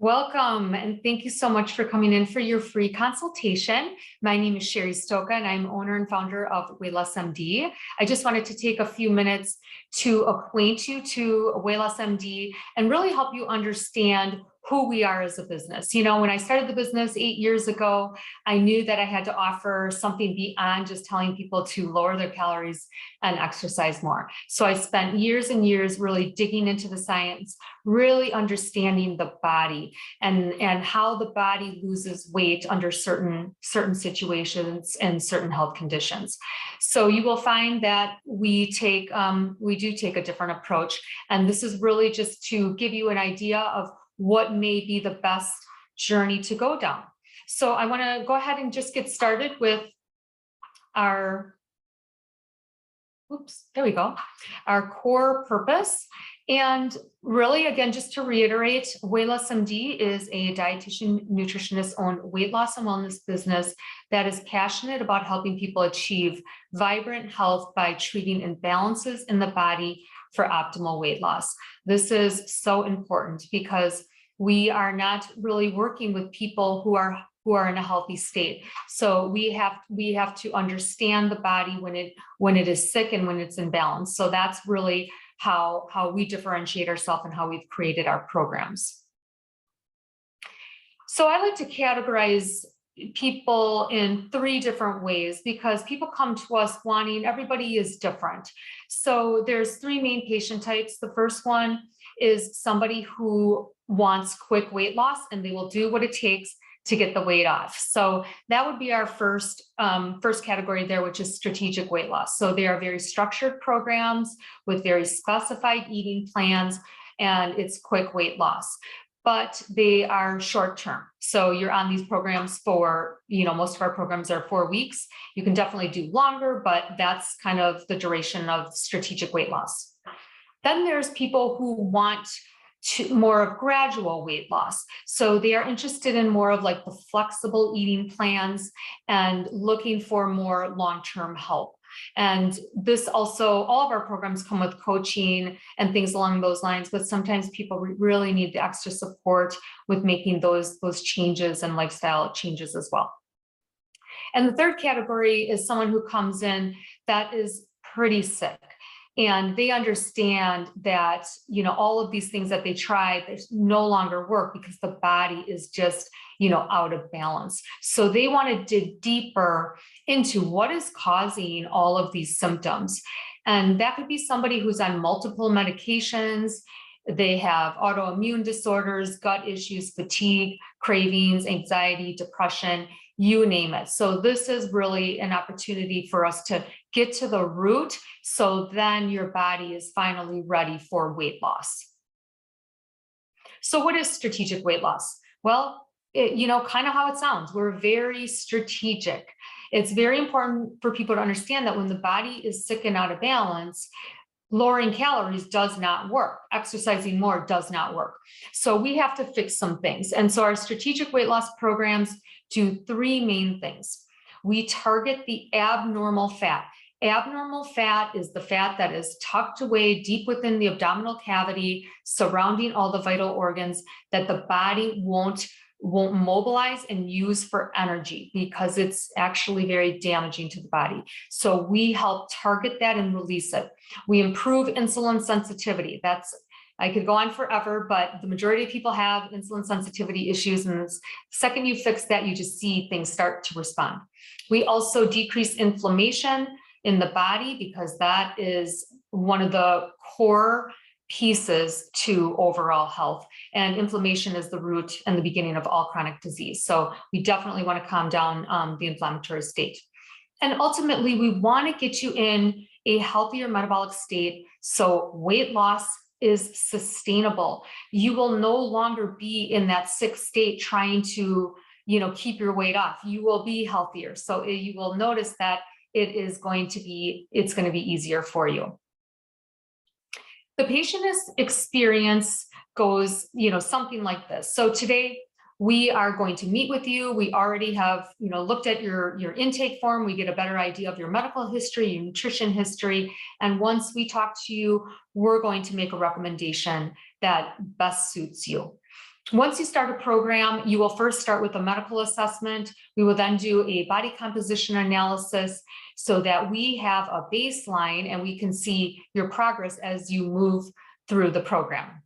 Welcome, and thank you so much for coming in for your free consultation. My name is Sherry Stoka, and I'm owner and founder of Weighless MD. I just wanted to take a few minutes to acquaint you to Weighless MD and really help you understand who we are as a business. You know, when I started the business 8 years ago, I knew that I had to offer something beyond just telling people to lower their calories and exercise more. So I spent years and years really digging into the science, really understanding the body and how the body loses weight under certain situations and certain health conditions. So you will find that we do take a different approach. And this is really just to give you an idea of what may be the best journey to go down. So I want to go ahead and just get started with our our core purpose. And really, again, just to reiterate, Weighless MD is a dietitian, nutritionist-owned weight loss and wellness business that is passionate about helping people achieve vibrant health by treating imbalances in the body for optimal weight loss. This is so important because we are not really working with people who are in a healthy state. So we have to understand the body when it is sick and when it's in balance. So that's really how we differentiate ourselves and how we've created our programs. So I like to categorize people in 3 different ways because people come to us wanting, everybody is different. So there's 3 main patient types. The first one is somebody who wants quick weight loss and they will do what it takes to get the weight off. So that would be our first category there, which is strategic weight loss. So they are very structured programs with very specified eating plans, and it's quick weight loss. But they are short-term. So you're on these programs for, most of our programs are 4 weeks. You can definitely do longer, but that's kind of the duration of strategic weight loss. Then there's people who want more of gradual weight loss. So they are interested in more of like the flexible eating plans and looking for more long-term help. And this also, all of our programs come with coaching and things along those lines, but sometimes people really need the extra support with making those changes and lifestyle changes as well. And the third category is someone who comes in that is pretty sick. And they understand that, all of these things that they tried, they no longer work because the body is just, out of balance. So they want to dig deeper into what is causing all of these symptoms. And that could be somebody who's on multiple medications. They have autoimmune disorders, gut issues, fatigue, cravings, anxiety, depression, you name it. So this is really an opportunity for us to get to the root. So then your body is finally ready for weight loss. So what is strategic weight loss? Well, kind of how it sounds. We're very strategic. It's very important for people to understand that when the body is sick and out of balance, lowering calories does not work. Exercising more does not work. So we have to fix some things. And so our strategic weight loss programs do 3 main things. We target the abnormal fat. Abnormal fat is the fat that is tucked away deep within the abdominal cavity, surrounding all the vital organs that the body won't mobilize and use for energy because it's actually very damaging to the body. So we help target that and release it. We improve insulin sensitivity. I could go on forever, but the majority of people have insulin sensitivity issues. And the second you fix that, you just see things start to respond. We also decrease inflammation in the body because that is one of the core pieces to overall health. And inflammation is the root and the beginning of all chronic disease. So we definitely want to calm down the inflammatory state. And ultimately, we want to get you in a healthier metabolic state so weight loss is sustainable. You will no longer be in that sick state trying to, keep your weight off. You will be healthier. So you will notice that it's going to be easier for you. The patient experience goes, something like this. So today we are going to meet with you. We already have, looked at your intake form. We get a better idea of your medical history, your nutrition history. And once we talk to you, we're going to make a recommendation that best suits you. Once you start a program, you will first start with a medical assessment. We will then do a body composition analysis so that we have a baseline and we can see your progress as you move through the program.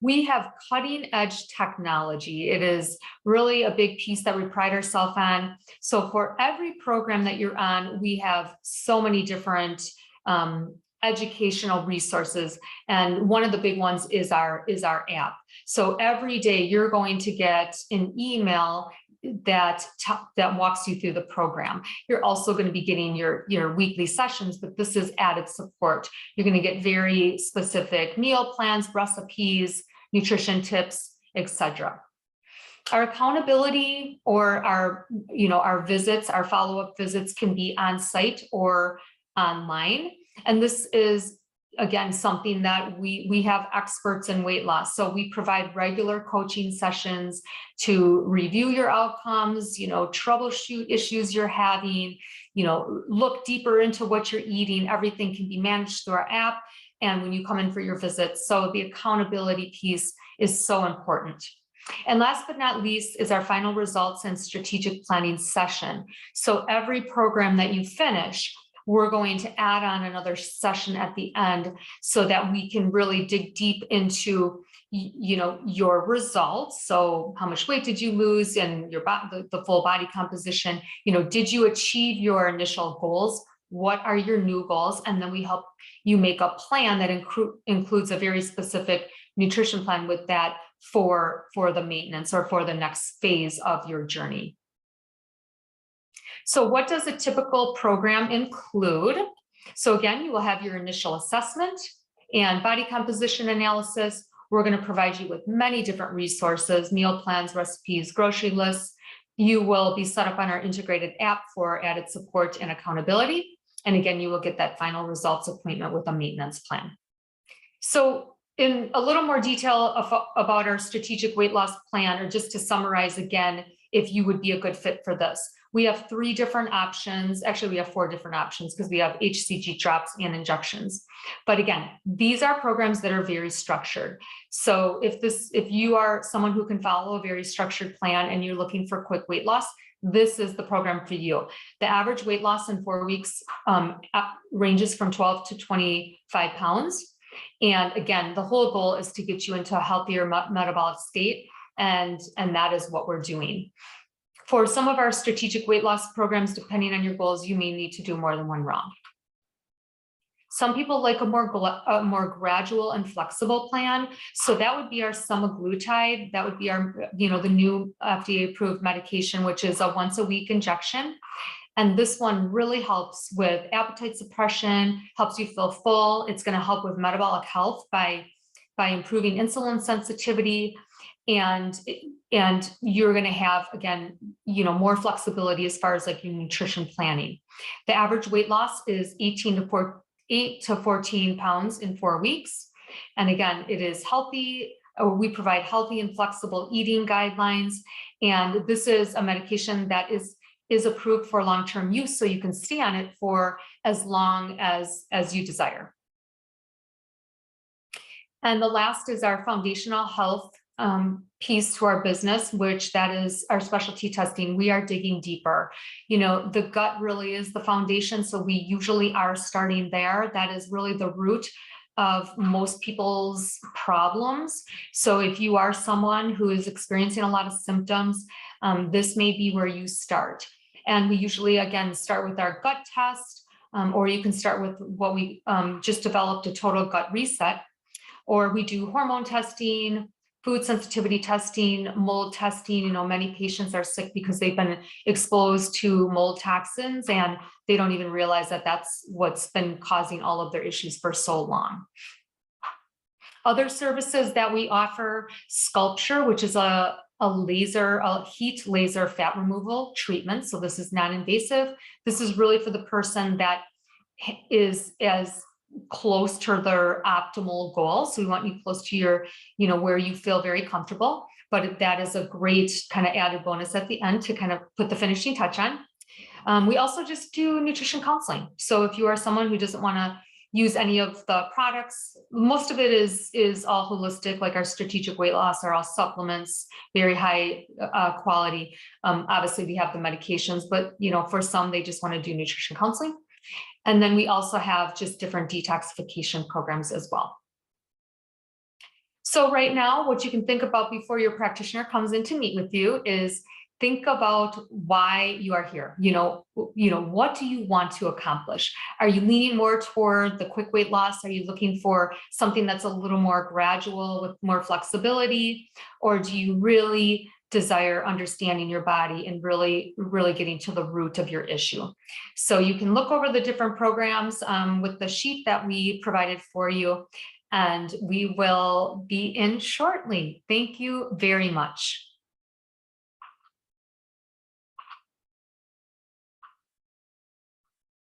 We have cutting edge technology. It is really a big piece that we pride ourselves on. So for every program that you're on, we have so many different educational resources. And one of the big ones is our app. So every day you're going to get an email that walks you through the program. You're also going to be getting your weekly sessions, but this is added support. You're going to get very specific meal plans, recipes, nutrition tips, etc. Our accountability or our visits, our follow-up visits can be on site or online. And this is, again, something that we have experts in weight loss. So we provide regular coaching sessions to review your outcomes, troubleshoot issues you're having, look deeper into what you're eating. Everything can be managed through our app. And when you come in for your visits, so the accountability piece is so important. And last but not least is our final results and strategic planning session. So every program that you finish, we're going to add on another session at the end so that we can really dig deep into your results. So how much weight did you lose and the full body composition? Did you achieve your initial goals? What are your new goals? And then we help you make a plan that includes a very specific nutrition plan with that for the maintenance or for the next phase of your journey. So what does a typical program include? So again, you will have your initial assessment and body composition analysis. We're going to provide you with many different resources, meal plans, recipes, grocery lists. You will be set up on our integrated app for added support and accountability. And again, you will get that final results appointment with a maintenance plan. So in a little more detail about our strategic weight loss plan, or just to summarize again, if you would be a good fit for this. We have 3 different options. Actually, we have 4 different options because we have HCG drops and injections. But again, these are programs that are very structured. So if you are someone who can follow a very structured plan and you're looking for quick weight loss, this is the program for you. The average weight loss in 4 weeks ranges from 12 to 25 pounds. And again, the whole goal is to get you into a healthier metabolic state. And that is what we're doing. For some of our strategic weight loss programs, depending on your goals, you may need to do more than one round. Some people like a more gradual and flexible plan. So that would be our semaglutide. That would be our, the new FDA approved medication, which is a once a week injection. And this one really helps with appetite suppression, helps you feel full. It's going to help with metabolic health by improving insulin sensitivity. And you're going to have, again, more flexibility as far as like your nutrition planning. The average weight loss is 8 to 14 pounds in 4 weeks. And again, it is healthy. We provide healthy and flexible eating guidelines. And this is a medication that is approved for long-term use. So you can stay on it for as long as you desire. And the last is our foundational health piece to our business, which that is our specialty testing. We are digging deeper. The gut really is the foundation. So we usually are starting there. That is really the root of most people's problems. So if you are someone who is experiencing a lot of symptoms, this may be where you start. And we usually, again, start with our gut test, or you can start with what we just developed, a total gut reset, or we do hormone testing, food sensitivity testing, mold testing. Many patients are sick because they've been exposed to mold toxins and they don't even realize that that's what's been causing all of their issues for so long. Other services that we offer, sculpture, which is a heat laser fat removal treatment. So this is non-invasive. This is really for the person that is as close to their optimal goal. So we want you close to your, where you feel very comfortable, but that is a great kind of added bonus at the end to kind of put the finishing touch on. We also just do nutrition counseling. So if you are someone who doesn't want to, use any of the products. Most of it is all holistic, like our strategic weight loss are all supplements, very high quality. Obviously we have the medications, but for some, they just want to do nutrition counseling. And then we also have just different detoxification programs as well. So right now, what you can think about before your practitioner comes in to meet with you is think about why you are here. What do you want to accomplish? Are you leaning more toward the quick weight loss? Are you looking for something that's a little more gradual with more flexibility? Or do you really desire understanding your body and really getting to the root of your issue? So you can look over the different programs with the sheet that we provided for you, and we will be in shortly. Thank you very much.